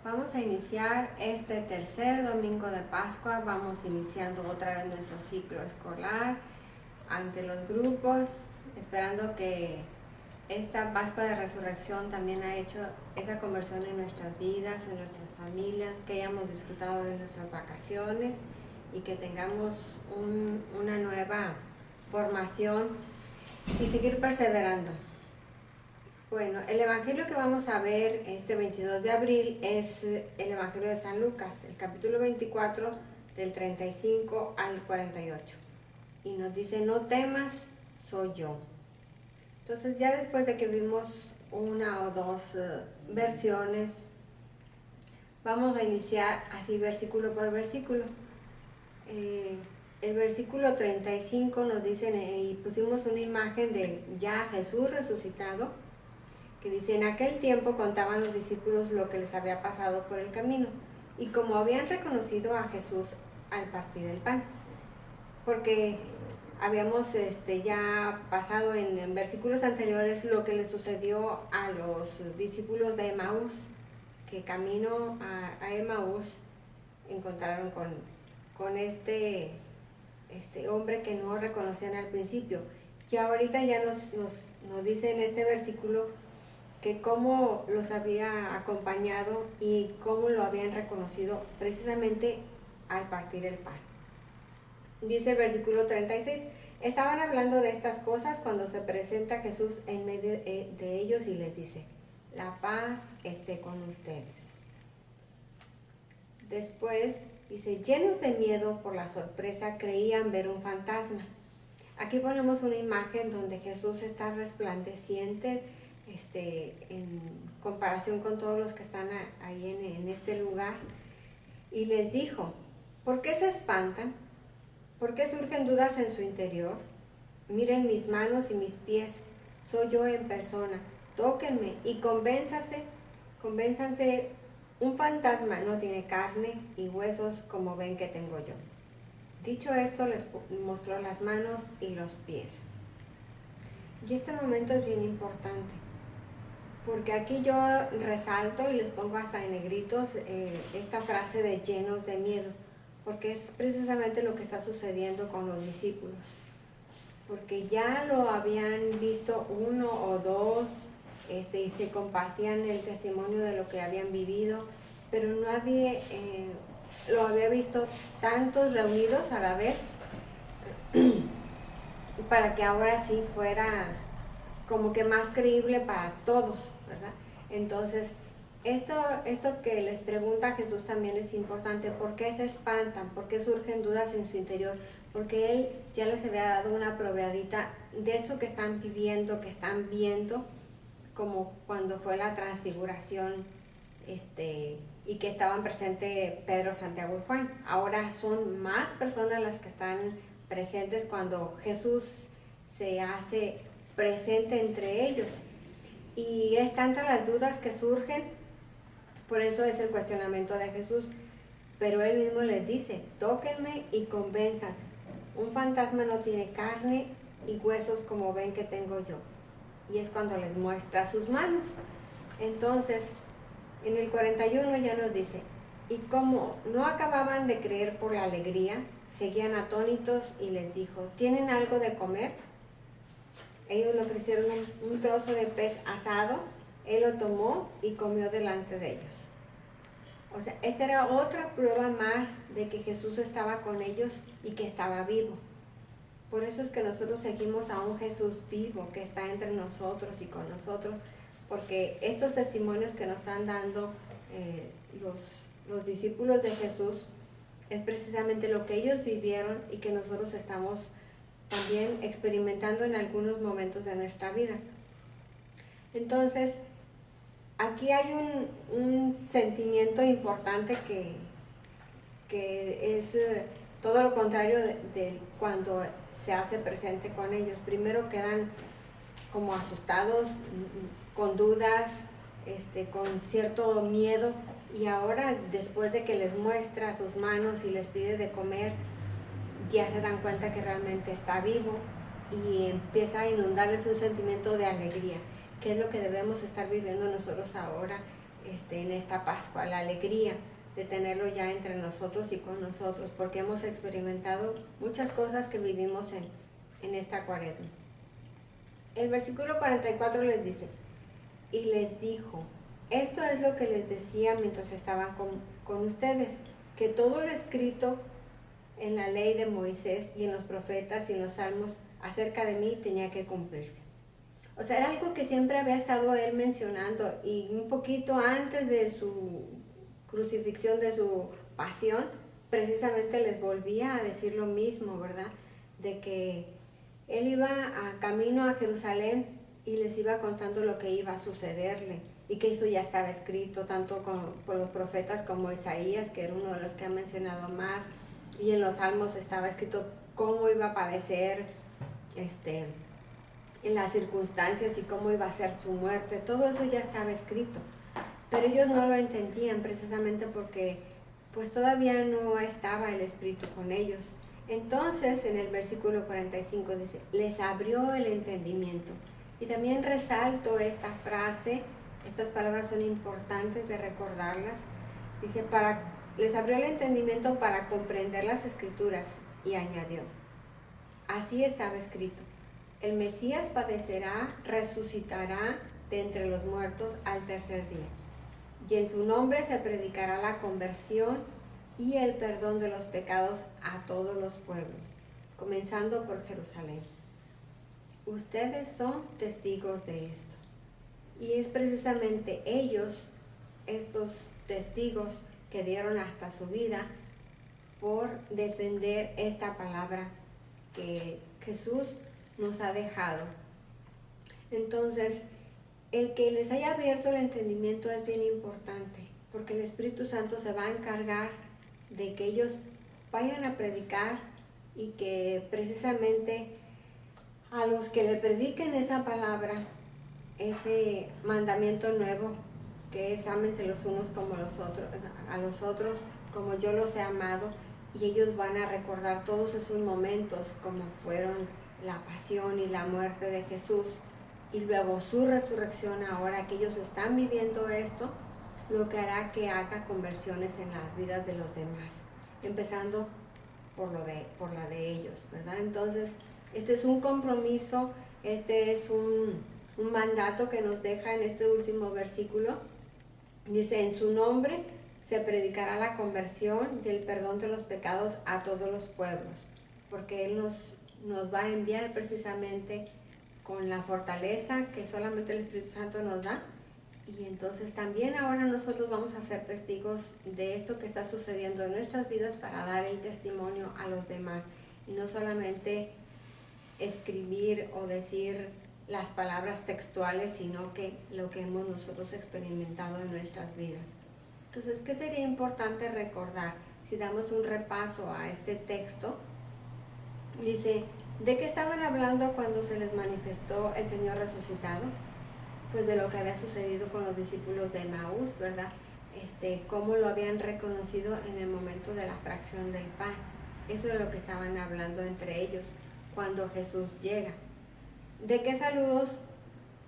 Vamos a iniciar este tercer domingo de Pascua, vamos iniciando otra vez nuestro ciclo escolar ante los grupos, esperando que esta Pascua de Resurrección también ha hecho esa conversión en nuestras vidas, en nuestras familias, que hayamos disfrutado de nuestras vacaciones y que tengamos una nueva formación y seguir perseverando. Bueno, el evangelio que vamos a ver este 22 de abril es el evangelio de San Lucas, el capítulo 24 del 35 al 48. Y nos dice, no temas, soy yo. Entonces ya después de que vimos una o dos versiones, vamos a iniciar así versículo por versículo. El versículo 35 nos dice, y pusimos una imagen de ya Jesús resucitado, que dice, en aquel tiempo contaban los discípulos lo que les había pasado por el camino, y como habían reconocido a Jesús al partir el pan, porque habíamos ya pasado en versículos anteriores lo que le sucedió a los discípulos de Emaús, que camino a Emaús encontraron con este hombre que no reconocían al principio. Y ahorita ya nos dice en este versículo que cómo los había acompañado y cómo lo habían reconocido precisamente al partir el pan. Dice el versículo 36, estaban hablando de estas cosas cuando se presenta Jesús en medio de ellos y les dice, la paz esté con ustedes. Después dice, llenos de miedo por la sorpresa, creían ver un fantasma. Aquí ponemos una imagen donde Jesús está resplandeciente en comparación con todos los que están ahí en este lugar. Y les dijo, ¿por qué se espantan? ¿Por qué surgen dudas en su interior? Miren mis manos y mis pies, soy yo en persona. Tóquenme y convénzanse, un fantasma no tiene carne y huesos como ven que tengo yo. Dicho esto, les mostró las manos y los pies. Y este momento es bien importante, porque aquí yo resalto y les pongo hasta en negritos esta frase de llenos de miedo, porque es precisamente lo que está sucediendo con los discípulos, porque ya lo habían visto uno o dos y se compartían el testimonio de lo que habían vivido, pero nadie lo había visto tantos reunidos a la vez para que ahora sí fuera como que más creíble para todos, ¿verdad? Entonces, esto que les pregunta Jesús también es importante. ¿Por qué se espantan? ¿Por qué surgen dudas en su interior? Porque Él ya les había dado una probadita de esto que están viviendo, que están viendo, como cuando fue la transfiguración, y que estaban presentes Pedro, Santiago y Juan. Ahora son más personas las que están presentes cuando Jesús se hace presente entre ellos. Y es tantas las dudas que surgen, por eso es el cuestionamiento de Jesús. Pero Él mismo les dice, tóquenme y convénzanse. Un fantasma no tiene carne y huesos como ven que tengo yo. Y es cuando les muestra sus manos. Entonces, en el 41 ya nos dice, y como no acababan de creer por la alegría, seguían atónitos y les dijo, ¿tienen algo de comer? Ellos le ofrecieron un trozo de pez asado, Él lo tomó y comió delante de ellos. O sea, esta era otra prueba más de que Jesús estaba con ellos y que estaba vivo. Por eso es que nosotros seguimos a un Jesús vivo que está entre nosotros y con nosotros, porque estos testimonios que nos están dando los discípulos de Jesús es precisamente lo que ellos vivieron y que nosotros estamos también experimentando en algunos momentos de nuestra vida. Entonces, aquí hay un sentimiento importante que es todo lo contrario de cuando se hace presente con ellos. Primero quedan como asustados, con dudas, con cierto miedo, y ahora después de que les muestra sus manos y les pide de comer, ya se dan cuenta que realmente está vivo y empieza a inundarles un sentimiento de alegría, que es lo que debemos estar viviendo nosotros ahora en esta Pascua, la alegría de tenerlo ya entre nosotros y con nosotros, porque hemos experimentado muchas cosas que vivimos en esta Cuaresma. El versículo 44 les dice, y les dijo, esto es lo que les decía mientras estaban con ustedes, que todo lo escrito en la ley de Moisés y en los profetas y en los salmos acerca de mí tenía que cumplirse. O sea, era algo que siempre había estado él mencionando, y un poquito antes de su crucifixión, de su pasión, precisamente les volvía a decir lo mismo, ¿verdad? De que él iba a camino a Jerusalén y les iba contando lo que iba a sucederle, y que eso ya estaba escrito tanto por los profetas como Isaías, que era uno de los que ha mencionado más, y en los salmos estaba escrito cómo iba a padecer en las circunstancias y cómo iba a ser su muerte. Todo eso ya estaba escrito, pero ellos no lo entendían, precisamente porque pues todavía no estaba el Espíritu con ellos. Entonces en el versículo 45 dice, les abrió el entendimiento. Y también resalto esta frase, estas palabras son importantes de recordarlas. Dice, les abrió el entendimiento para comprender las Escrituras, y añadió, así estaba escrito, el Mesías padecerá, resucitará de entre los muertos al tercer día, y en su nombre se predicará la conversión y el perdón de los pecados a todos los pueblos, comenzando por Jerusalén. Ustedes son testigos de esto. Y es precisamente ellos, estos testigos, que dieron hasta su vida por defender esta palabra que Jesús nos ha dejado. Entonces, el que les haya abierto el entendimiento es bien importante, porque el Espíritu Santo se va a encargar de que ellos vayan a predicar, y que precisamente a los que le prediquen esa palabra, ese mandamiento nuevo, que es ámense los unos como los otros, a los otros como yo los he amado, y ellos van a recordar todos esos momentos como fueron la pasión y la muerte de Jesús, y luego su resurrección. Ahora que ellos están viviendo esto, lo que hará que haga conversiones en las vidas de los demás, empezando por la de ellos, ¿verdad? Entonces, este es un compromiso, este es un mandato que nos deja en este último versículo. Dice, en su nombre se predicará la conversión y el perdón de los pecados a todos los pueblos, porque Él nos va a enviar precisamente con la fortaleza que solamente el Espíritu Santo nos da. Y entonces también ahora nosotros vamos a ser testigos de esto que está sucediendo en nuestras vidas, para dar el testimonio a los demás, y no solamente escribir o decir las palabras textuales, sino que lo que hemos nosotros experimentado en nuestras vidas. Entonces, ¿qué sería importante recordar? Si damos un repaso a este texto, dice, ¿de qué estaban hablando cuando se les manifestó el Señor resucitado? Pues de lo que había sucedido con los discípulos de Emaús, ¿verdad? Cómo lo habían reconocido en el momento de la fracción del pan. Eso es lo que estaban hablando entre ellos cuando Jesús llega. ¿De qué saludos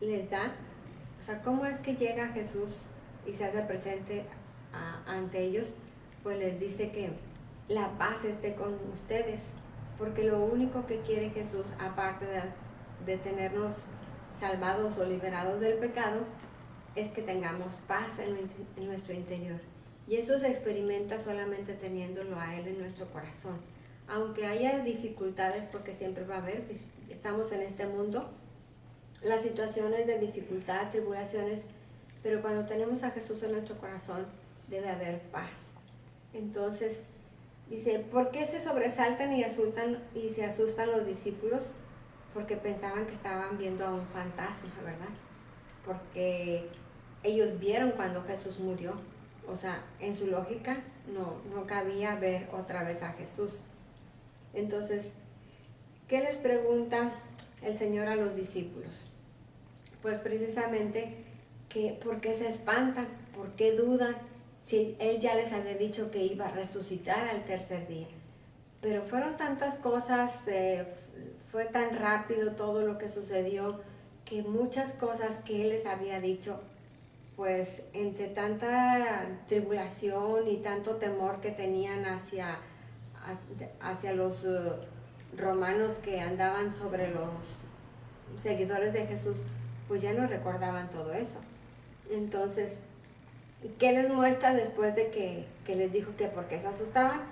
les da? O sea, ¿cómo es que llega Jesús y se hace presente ante ellos? Pues les dice que la paz esté con ustedes, porque lo único que quiere Jesús, aparte de tenernos salvados o liberados del pecado, es que tengamos paz en nuestro interior. Y eso se experimenta solamente teniéndolo a Él en nuestro corazón. Aunque haya dificultades, porque siempre va a haber, estamos en este mundo, las situaciones de dificultad, tribulaciones, pero cuando tenemos a Jesús en nuestro corazón, debe haber paz. Entonces, dice, ¿por qué se sobresaltan y se asustan los discípulos? Porque pensaban que estaban viendo a un fantasma, ¿verdad? Porque ellos vieron cuando Jesús murió. O sea, en su lógica no cabía ver otra vez a Jesús. Entonces, ¿qué les pregunta el Señor a los discípulos? Pues precisamente, ¿por qué se espantan? ¿Por qué dudan? Si Él ya les había dicho que iba a resucitar al tercer día. Pero fueron tantas cosas, fue tan rápido todo lo que sucedió, que muchas cosas que Él les había dicho pues entre tanta tribulación y tanto temor que tenían hacia los romanos que andaban sobre los seguidores de Jesús, pues ya no recordaban todo eso. Entonces, ¿qué les muestra después de que les dijo que por qué se asustaban?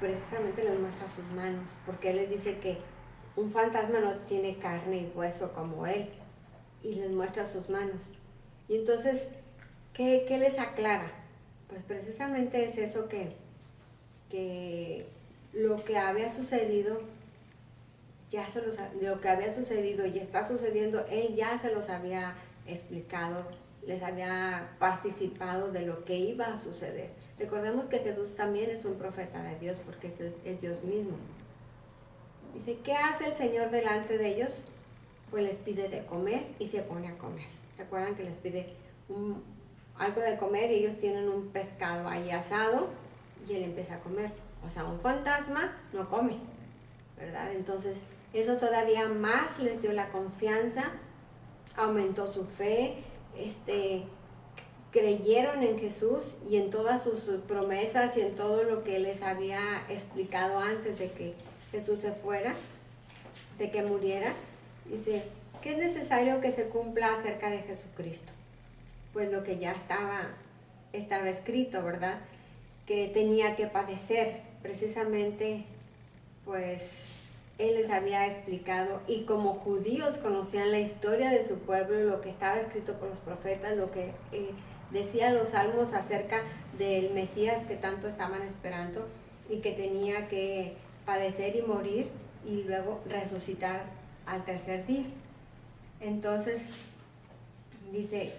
Precisamente les muestra sus manos, porque él les dice que un fantasma no tiene carne y hueso como él, y les muestra sus manos. Y entonces, ¿qué les aclara? Pues precisamente es eso que lo que había sucedido, lo que había sucedido y está sucediendo, él ya se los había explicado, les había participado de lo que iba a suceder. Recordemos que Jesús también es un profeta de Dios, porque es Dios mismo. Dice, ¿qué hace el Señor delante de ellos? Pues les pide de comer y se pone a comer. ¿Recuerdan que les pide algo de comer y ellos tienen un pescado ahí asado y él empieza a comer? O sea, un fantasma no come, ¿verdad? Entonces, eso todavía más les dio la confianza, aumentó su fe, creyeron en Jesús y en todas sus promesas y en todo lo que les había explicado antes de que Jesús se fuera, de que muriera. Dice, ¿qué es necesario que se cumpla acerca de Jesucristo? Pues lo que ya estaba escrito, ¿verdad? Que tenía que padecer, precisamente, pues él les había explicado, y como judíos conocían la historia de su pueblo, lo que estaba escrito por los profetas, lo que decían los salmos acerca del Mesías que tanto estaban esperando y que tenía que padecer y morir y luego resucitar al tercer día. Entonces dice,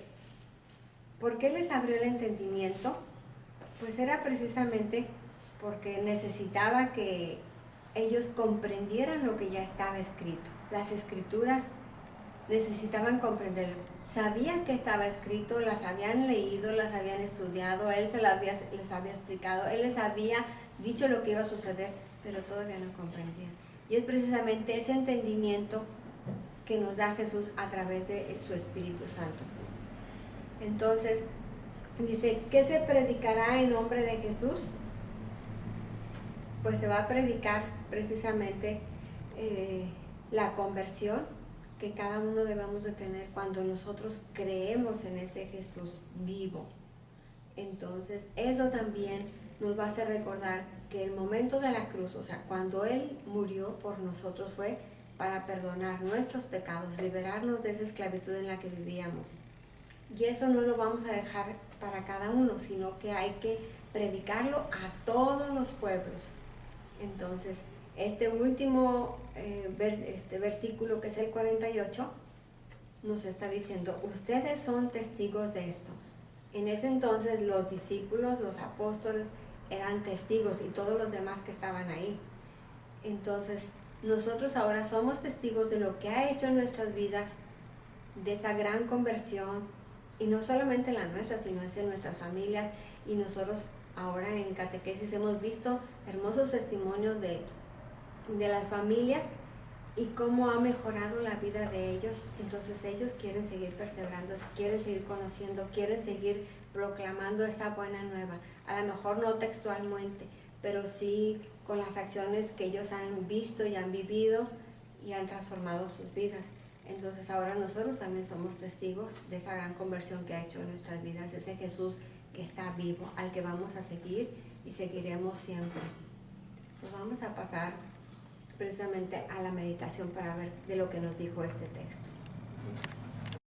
¿por qué les abrió el entendimiento? Pues era precisamente porque necesitaba que ellos comprendieran lo que ya estaba escrito. Las escrituras necesitaban comprenderlo. Sabían que estaba escrito, las habían leído, las habían estudiado, él les había explicado, él les había dicho lo que iba a suceder, pero todavía no comprendían. Y es precisamente ese entendimiento que nos da Jesús a través de su Espíritu Santo. Entonces, dice, ¿qué se predicará en nombre de Jesús? Pues se va a predicar precisamente la conversión que cada uno debemos de tener cuando nosotros creemos en ese Jesús vivo. Entonces, eso también nos va a hacer recordar que el momento de la cruz, o sea, cuando Él murió por nosotros, fue para perdonar nuestros pecados, liberarnos de esa esclavitud en la que vivíamos. Y eso no lo vamos a dejar para cada uno, sino que hay que predicarlo a todos los pueblos. Entonces, este último versículo, que es el 48, nos está diciendo, ustedes son testigos de esto. En ese entonces los discípulos, los apóstoles, eran testigos y todos los demás que estaban ahí. Entonces, nosotros ahora somos testigos de lo que ha hecho en nuestras vidas, de esa gran conversión, y no solamente la nuestra, sino en nuestras familias. Y nosotros ahora en catequesis hemos visto hermosos testimonios de las familias y cómo ha mejorado la vida de ellos. Entonces ellos quieren seguir perseverando, quieren seguir conociendo, quieren seguir proclamando esta buena nueva. A lo mejor no textualmente, pero sí con las acciones que ellos han visto y han vivido y han transformado sus vidas. Entonces ahora nosotros también somos testigos de esa gran conversión que ha hecho en nuestras vidas, ese Jesús que está vivo, al que vamos a seguir y seguiremos siempre. Pues vamos a pasar precisamente a la meditación para ver de lo que nos dijo este texto.